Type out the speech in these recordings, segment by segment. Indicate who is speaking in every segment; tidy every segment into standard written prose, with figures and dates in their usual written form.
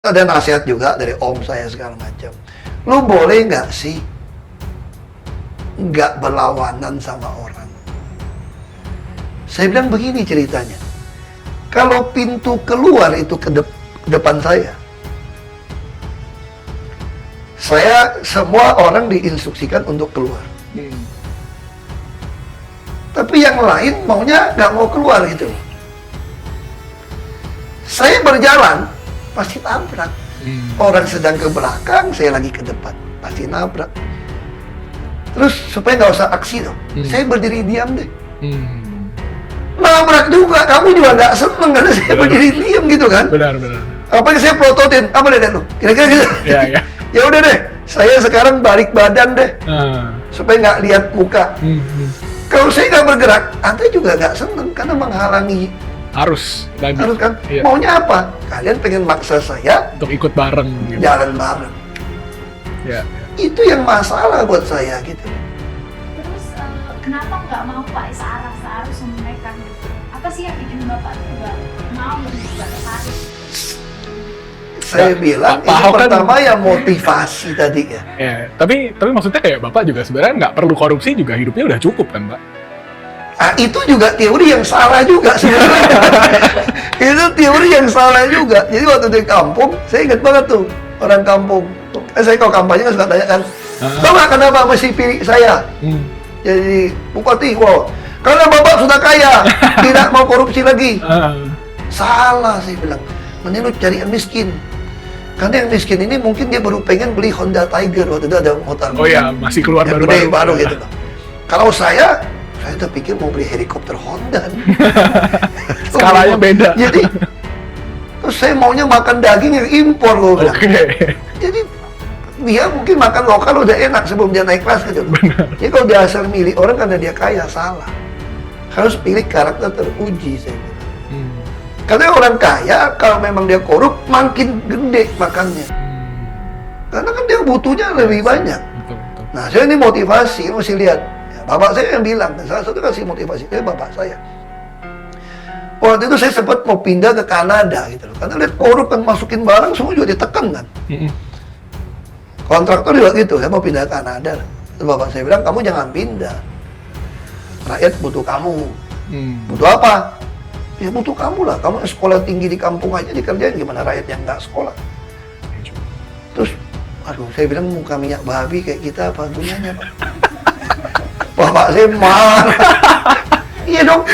Speaker 1: Ada nasihat juga dari om saya segala macam. Lu boleh nggak sih nggak berlawanan sama orang? Saya bilang begini ceritanya. Kalau pintu keluar itu ke depan saya semua orang diinstruksikan untuk keluar. Tapi yang lain maunya nggak mau keluar gitu. Saya berjalan, pasti tabrak. Orang sedang ke belakang, saya lagi ke depan, pasti nabrak. Terus supaya nggak usah aksi dong, saya berdiri diam deh. Nabrak juga, kamu juga nggak seneng karena saya berdiri diam gitu kan?
Speaker 2: Benar.
Speaker 1: Apa yang saya prototin? Apa deh lu? Kira-kira gitu.
Speaker 2: Iya.
Speaker 1: Ya udah deh, saya sekarang balik badan deh, supaya nggak lihat muka. Kalau saya nggak bergerak, Anda juga nggak seneng karena menghalangi.
Speaker 2: Harus
Speaker 1: kan?
Speaker 2: Iya.
Speaker 1: Maunya apa? Kalian pengen maksa saya
Speaker 2: Untuk ikut bareng gitu.
Speaker 1: jalan bareng.
Speaker 2: Ya.
Speaker 1: Itu yang masalah buat saya gitu.
Speaker 3: Terus kenapa nggak mau Pak searah sama mereka gitu? Apa sih yang bikin Bapak juga mau juga tertarik?
Speaker 1: Saya bilang
Speaker 2: Pak
Speaker 1: ini
Speaker 2: Ahok kan-
Speaker 1: pertama ya motivasi tadi ya.
Speaker 2: Ya, tapi maksudnya kayak Bapak juga sebenarnya nggak perlu korupsi juga, hidupnya udah cukup kan, Pak?
Speaker 1: Ah, itu juga teori yang salah juga sebenarnya. Itu teori yang salah juga. Jadi waktu di kampung, saya ingat banget tuh orang kampung. Saya kalau kampanye kan suka tanya kan, Bapak kenapa mesti pilih saya? Jadi bupati, wow. Karena Bapak sudah kaya, tidak mau korupsi lagi. Salah saya bilang. Mending lu cari yang miskin. Karena yang miskin ini mungkin dia baru pengen beli Honda Tiger waktu itu ada motor.
Speaker 2: Oh ya, masih keluar
Speaker 1: yang
Speaker 2: baru-baru.
Speaker 1: gede, baru gitu loh. Kalau saya udah pikir mau beli helikopter Honda.
Speaker 2: Skalanya beda.
Speaker 1: Jadi, terus saya maunya makan daging yang impor, gue bilang.
Speaker 2: Oke.
Speaker 1: Jadi, dia mungkin makan lokal udah enak sebelum dia naik kelas gitu. Jadi kalau dia asal milih orang karena dia kaya, salah. Harus pilih karakter teruji, saya bilang. Karena orang kaya, kalau memang dia korup, makin gede makannya. Karena kan dia butuhnya lebih banyak.
Speaker 2: Betul.
Speaker 1: Nah, saya ini motivasi, mesti lihat. Ya, bapak saya yang bilang, dan salah satu kasih motivasi, bapak saya. Waktu itu saya sempat mau pindah ke Kanada gitu loh. Karena lihat korup kan masukin barang, semua juga ditekan kan. Kontraktor juga gitu, saya mau pindah ke Kanada. Terus bapak saya bilang, kamu jangan pindah. Rakyat butuh kamu. Butuh apa? Ya butuh kamu lah, kamu sekolah tinggi di kampung aja dikerjain, gimana rakyat yang nggak sekolah. Terus, aduh saya bilang muka minyak babi kayak kita apa gunanya Pak? Bapak saya marah. Iya dong,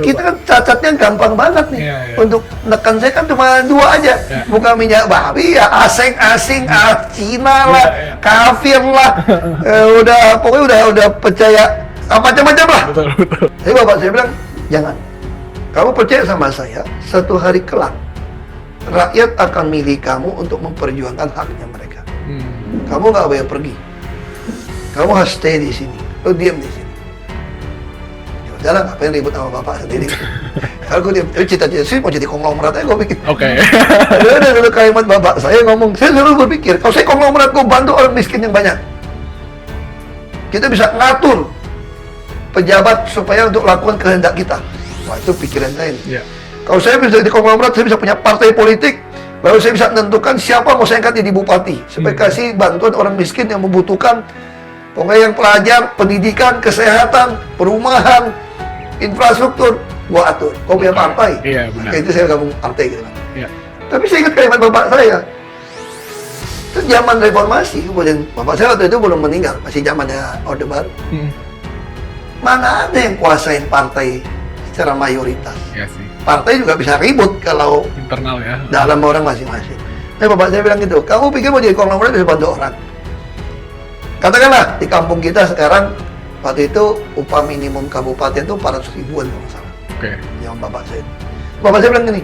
Speaker 1: kita kan cacatnya gampang banget nih. Untuk nekan saya kan cuma dua aja, muka minyak babi ya asing-asing, Cina lah, kafir lah, pokoknya udah percaya macam-macam lah.
Speaker 2: Betul.
Speaker 1: Tapi bapak saya bilang, jangan. Kamu percaya sama saya, satu hari kelak, rakyat akan milih kamu untuk memperjuangkan haknya mereka. Kamu nggak boleh pergi. Kamu harus stay di sini. Lo diam di sini. Ya udahlah, ngapain ribut sama bapak sendiri. Kalau gue diam, cita-cita sih mau jadi konglomerat aja gue pikir.
Speaker 2: Oke.
Speaker 1: Ada satu kalimat bapak saya ngomong, saya selalu berpikir, kalau saya konglomerat, gue bantu orang miskin yang banyak. Kita bisa ngatur pejabat supaya untuk lakukan kehendak kita. Wah, itu pikiran saya. Kalau saya bisa di konglomerat, saya bisa punya partai politik, lalu saya bisa menentukan siapa mau saya angkat jadi bupati, supaya kasih bantuan orang miskin yang membutuhkan, pokoknya yang pelajar, pendidikan, kesehatan, perumahan, infrastruktur, gua atur. Kau punya partai,
Speaker 2: Iya, benar.
Speaker 1: itu saya gabung partai gitu kan.
Speaker 2: Iya.
Speaker 1: Tapi saya ingat kalimat bapak saya. Itu zaman reformasi, kemudian bapak saya waktu itu belum meninggal, masih zamannya Orde Baru. Mana ada yang kuasain partai secara mayoritas?
Speaker 2: Iya sih.
Speaker 1: Partai juga bisa ribut kalau
Speaker 2: Internal ya.
Speaker 1: dalam orang masing-masing. Bapak saya bilang gitu, kamu pikir mau jadi konglomerat bisa bantu orang? Katakanlah di kampung kita sekarang, waktu itu upah minimum kabupaten itu 400 ribuan kalau nggak salah.
Speaker 2: Oke.
Speaker 1: Yang bapak saya. Bapak saya bilang gini,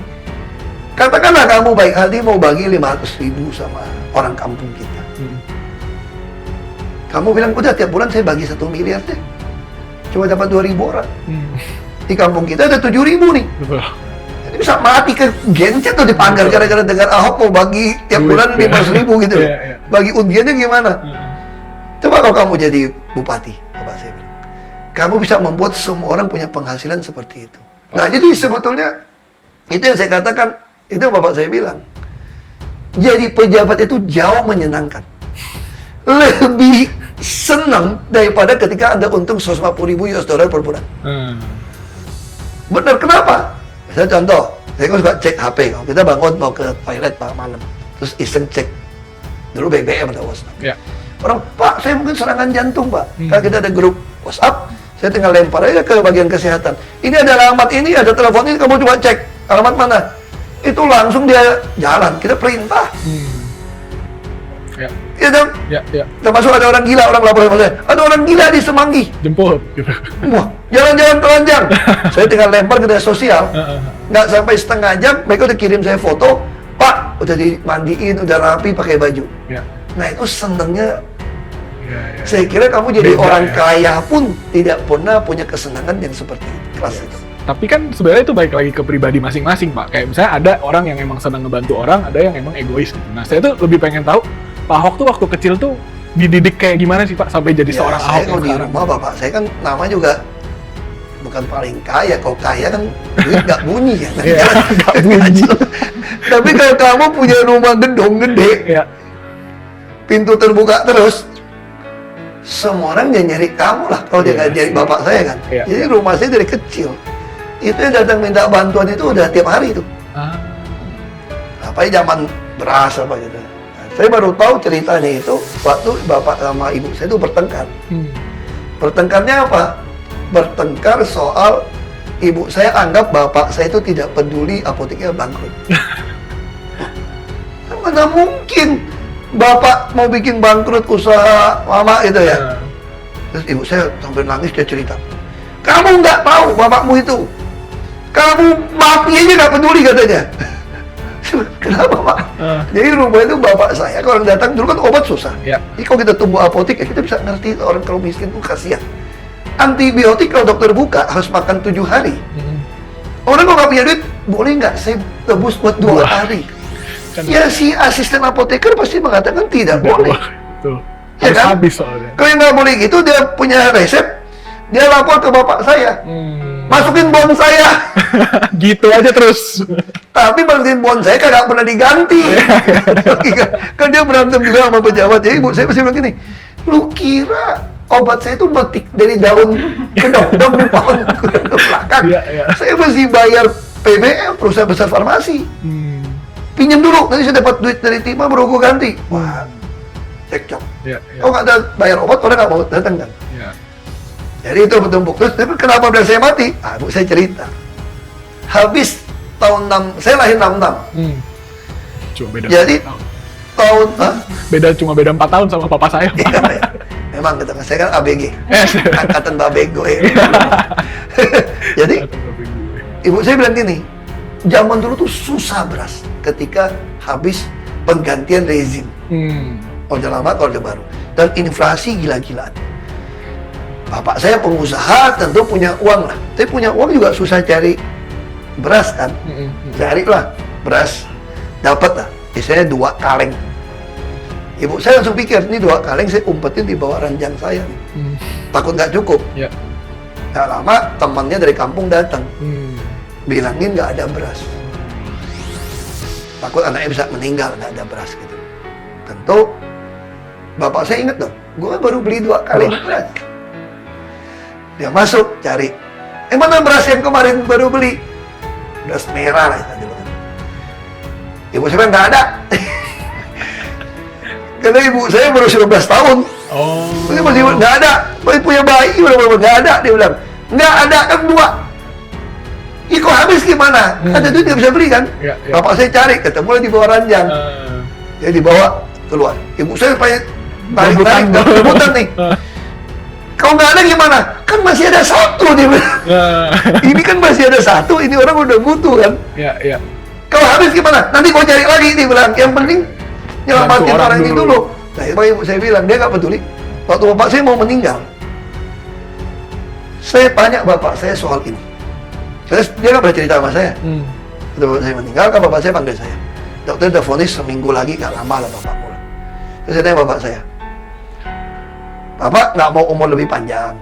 Speaker 1: katakanlah kamu baik hati mau bagi 500 ribu sama orang kampung kita. Kamu bilang, udah tiap bulan saya bagi 1 miliar deh. Cuma dapat 2.000 orang. Di kampung kita ada 7.000 nih.
Speaker 2: Betul.
Speaker 1: Jadi bisa mati ke gencet tuh di pagar gara-gara dengar Ahok mau bagi tiap bulan 500.000 gitu. Bagi undiannya gimana? Coba kalau kamu jadi bupati, bapak saya bilang, kamu bisa membuat semua orang punya penghasilan seperti itu. Nah, jadi sebetulnya itu yang saya katakan, itu bapak saya bilang. jadi pejabat itu jauh menyenangkan. Lebih senang daripada ketika Anda untung 150.000 US dollar per bulan. Benar, kenapa? Misalnya contoh, saya kan suka cek HP. Kalau kita bangun mau ke toilet malam, terus iseng cek. Dulu BBM atau WhatsApp.
Speaker 2: Ya.
Speaker 1: Orang, Pak, saya mungkin serangan jantung, Pak. Karena kita ada grup WhatsApp, saya tinggal lempar aja ke bagian kesehatan. Ini ada alamat ini, ada telepon ini, kamu coba cek. Alamat mana? Itu langsung dia jalan, kita perintah.
Speaker 2: Ya.
Speaker 1: Iya dong?
Speaker 2: Ya.
Speaker 1: Termasuk ada orang gila, orang lapor sama saya. Ada orang gila di Semanggi.
Speaker 2: Jemput gitu.
Speaker 1: Wah, jalan-jalan telanjang. Saya tinggal lempar ke media sosial. Nggak sampai setengah jam, mereka udah kirim saya foto. Pak, udah dimandiin, udah rapi, pakai baju.
Speaker 2: Ya.
Speaker 1: Nah, itu senangnya.
Speaker 2: Ya.
Speaker 1: Saya kira kamu jadi
Speaker 2: Beda,
Speaker 1: orang
Speaker 2: ya.
Speaker 1: kaya pun tidak pernah punya kesenangan yang seperti itu. Kelas itu.
Speaker 2: Tapi kan sebenarnya itu balik lagi ke pribadi masing-masing, Pak. Kayak misalnya ada orang yang emang senang ngebantu orang, ada yang emang egois gitu. Nah, saya tuh lebih pengen tahu, Pak Ahok tuh waktu kecil tuh dididik kayak gimana sih, Pak, sampai jadi
Speaker 1: Ya,
Speaker 2: seorang
Speaker 1: saya
Speaker 2: Ahok
Speaker 1: kalau
Speaker 2: yang
Speaker 1: di
Speaker 2: sekarang?
Speaker 1: rumah bapak saya kan nama juga bukan paling kaya. Kalau kaya kan duit nggak bunyi ya.
Speaker 2: Iya, nggak bunyi.
Speaker 1: Tapi kalau kamu punya rumah gedung gede,
Speaker 2: Ya.
Speaker 1: pintu terbuka terus, semua orang dia nyari kamu lah. Kalau dia nggak nyari bapak saya kan.
Speaker 2: Iya.
Speaker 1: Jadi rumah saya dari kecil itu yang datang minta bantuan itu udah tiap hari itu. Apalagi zaman beras apa gitu. Nah, saya baru tahu ceritanya itu waktu bapak sama ibu saya itu bertengkar. Bertengkarnya apa? Bertengkar soal ibu saya anggap bapak saya itu tidak peduli apoteknya bangkrut. Mana mungkin bapak mau bikin bangkrut usaha mama gitu ya. Terus ibu saya sampai nangis, dia cerita, kamu nggak tahu bapakmu itu, kamu mati aja nggak peduli katanya. Kenapa, Pak? Jadi rumah itu bapak saya, kalau orang datang dulu kan obat susah.
Speaker 2: Ya.
Speaker 1: Jadi kalau kita tunggu apotek ya kita bisa ngerti orang kalau miskin tuh kasihan. Antibiotik kalau dokter buka harus makan 7 hari. Orang kalau nggak punya duit, boleh nggak saya tebus buat 2 hari?
Speaker 2: Kan
Speaker 1: Ya si asisten apoteker pasti mengatakan tidak boleh.
Speaker 2: Tuh.
Speaker 1: Ya
Speaker 2: Harus
Speaker 1: kan?
Speaker 2: habis soalnya.
Speaker 1: Kalau yang nggak boleh gitu, dia punya resep, dia lapor ke bapak saya, masukin bon saya.
Speaker 2: Gitu aja terus.
Speaker 1: Tapi masukin bon saya kagak pernah diganti. Kan dia berantem juga sama pejabat. Jadi ibu saya pasti bilang gini, lu kira obat saya itu metik dari daun kedong-dong di pohon ke belakang.
Speaker 2: Iya.
Speaker 1: Saya mesti bayar PBM, perusahaan besar farmasi. Pinjam dulu, nanti saya dapat duit dari timah baru gue ganti. Wah, cekcok.
Speaker 2: Ya.
Speaker 1: Kalau nggak ada bayar obat, orang nggak mau datang kan.
Speaker 2: Ya.
Speaker 1: Jadi itu bertumpuk. Terus, tapi kenapa bilang saya mati? Ah, bu saya cerita. Habis tahun 6, saya lahir 66.
Speaker 2: Cuma beda.
Speaker 1: Jadi
Speaker 2: 4 tahun.
Speaker 1: tahun,
Speaker 2: Cuma beda 4 tahun sama papa saya. Pak.
Speaker 1: Iya, ya. Memang kita, saya kan ABG, angkatan babego ya. Jadi ibu saya bilang gini, zaman dulu tuh susah beras ketika habis penggantian rezim. Orde lama ke orde baru. Dan inflasi gila-gilaan. Bapak saya pengusaha, tentu punya uang lah. Tapi punya uang juga susah cari beras kan. Carilah beras, dapat lah. Biasanya 2 kaleng. Ibu saya langsung pikir, ini 2 kaleng saya umpetin di bawah ranjang saya. Takut nggak cukup.
Speaker 2: Ya.
Speaker 1: Nggak lama temannya dari kampung datang. Bilangin nggak ada beras. Takut anaknya bisa meninggal, nggak ada beras gitu. Tentu bapak saya inget dong, gue baru beli 2 kaleng beras. Dia masuk cari, mana beras yang kemarin baru beli? Beras merah lah tadi kan. Ibu saya bilang nggak ada. Karena ibu saya baru 19 tahun. Dia masih nggak ada. Masih punya bayi, nggak ada. Dia bilang nggak ada kan 2. Ih kok habis gimana? Ada duit nggak bisa beli kan?
Speaker 2: Ya.
Speaker 1: Bapak saya cari, ketemu di bawah ranjang. Dia dibawa keluar. Ibu saya pengen tarik-tarik, rebutan nih. Kalau nggak ada gimana? Kan masih ada 1 dia bilang. Ini kan masih ada 1, ini orang udah butuh kan?
Speaker 2: Ya.
Speaker 1: Kalau habis gimana? Nanti gua cari lagi, dia bilang. Yang penting nyelamatin
Speaker 2: Bantu orang
Speaker 1: orang ini
Speaker 2: dulu.
Speaker 1: dulu. Nah, itu ibu saya bilang, dia nggak peduli. Waktu bapak saya mau meninggal, saya tanya bapak saya soal ini. Terus dia nggak pernah cerita sama saya. Waktu bapak saya meninggal, kan bapak saya panggil saya. Dokter udah vonis seminggu lagi, nggak lama lah bapak pulang. Terus saya tanya bapak saya, Bapak nggak mau umur lebih panjang,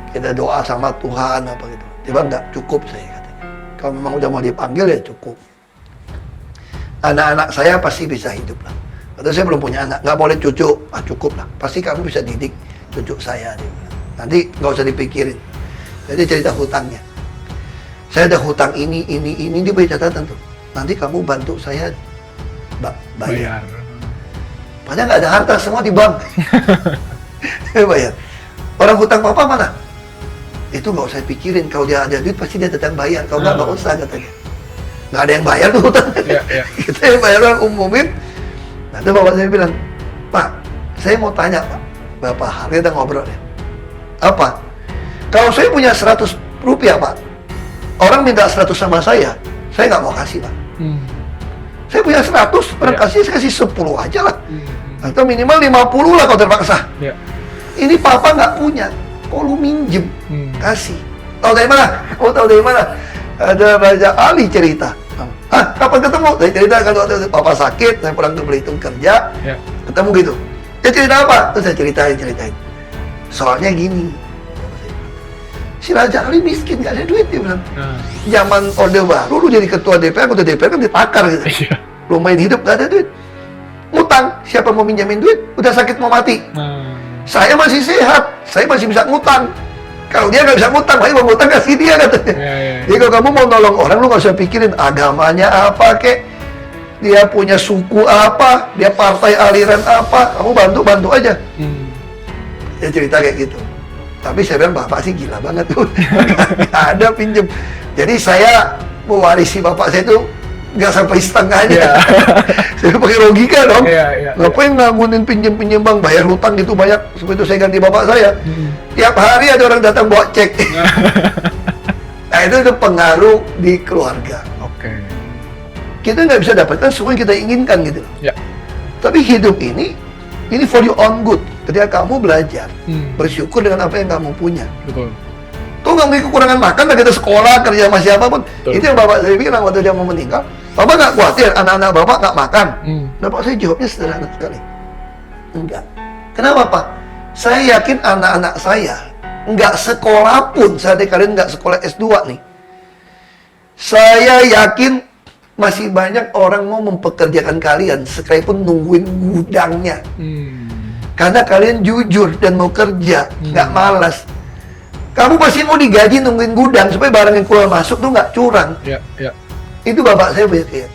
Speaker 1: kita doa sama Tuhan apa gitu. Dia bilang nggak cukup saya katanya. Kalau memang udah mau dipanggil ya cukup. anak-anak saya pasti bisa hidup lah. Atau saya belum punya anak, nggak boleh cucu, cukup lah. Pasti kamu bisa didik cucu saya. Dia bilang. Nanti nggak usah dipikirin. Jadi cerita hutangnya. Saya ada hutang ini, dia punya catatan tuh. Nanti kamu bantu saya bayar. Padahal nggak ada harta, semua di bank. Bayar. Orang hutang papa mana? Itu nggak usah pikirin. Kalau dia ada duit, pasti dia datang bayar. Kalau nggak usah katanya. Nggak ada yang bayar tuh hutang. Kita yang bayar orang umumin. Nanti bapak saya bilang, Pak, saya mau tanya Pak. Bapak hari kita ngobrol ya. Apa? Kalau saya punya 100 rupiah Pak, orang minta 100 sama saya nggak mau kasih Pak. Saya punya 100, orang kasih, saya kasih 10 aja lah. Atau minimal 50 lah kalau terpaksa. Ini papa nggak punya, kok lu minjem, kasih. Tahu dari mana? Oh tahu dari mana? Ada Raja Ali cerita. Kapan ketemu? Saya cerita kalau waktu papa sakit, saya pulang ke Belitung kerja, ketemu gitu. Dia cerita apa? Terus saya ceritain. Soalnya gini, si Raja Ali miskin, gak ada duit, dia bilang. Zaman Orde Baru, lu jadi ketua DPR, ketua DPR kan ditakar gitu. Lu main hidup, gak ada duit. Ngutang, siapa mau minjamin duit? Udah sakit mau mati. Saya masih sehat, saya masih bisa ngutang. Kalau dia nggak bisa ngutang, paling mau ngutang kasih dia katanya. Jadi kalau kamu mau nolong orang, lu nggak usah pikirin agamanya apa kek, dia punya suku apa, dia partai aliran apa, kamu bantu aja. Dia cerita kayak gitu. Tapi saya bilang bapak sih gila banget tuh, nggak ada pinjem. Jadi saya mewarisi bapak saya itu nggak sampai setengahnya. Saya pakai logika dong. Ngapain nganggunin pinjem bank, bayar hutang gitu banyak. Seperti itu saya ganti bapak saya. Tiap hari ada orang datang bawa cek. Nah itu pengaruh di keluarga. Kita nggak bisa dapatkan semua yang kita inginkan gitu. Tapi hidup ini for your own good. Ketika kamu belajar, bersyukur dengan apa yang kamu punya. Tuh nggak mungkin kekurangan makan, kita sekolah, kerja sama siapapun. Itu yang bapak saya bilang waktu dia mau meninggal. Bapak nggak khawatir anak-anak bapak nggak makan. Bapak saya jawabnya sederhana sekali. Enggak. Kenapa Pak? Saya yakin anak-anak saya nggak sekolah pun, saat kalian nggak sekolah S2 nih. Saya yakin masih banyak orang mau mempekerjakan kalian, sekalipun nungguin gudangnya. Karena kalian jujur dan mau kerja, nggak malas. Kamu pasti mau digaji nungguin gudang supaya barang yang keluar masuk tuh nggak curang. Itu bapak saya berarti.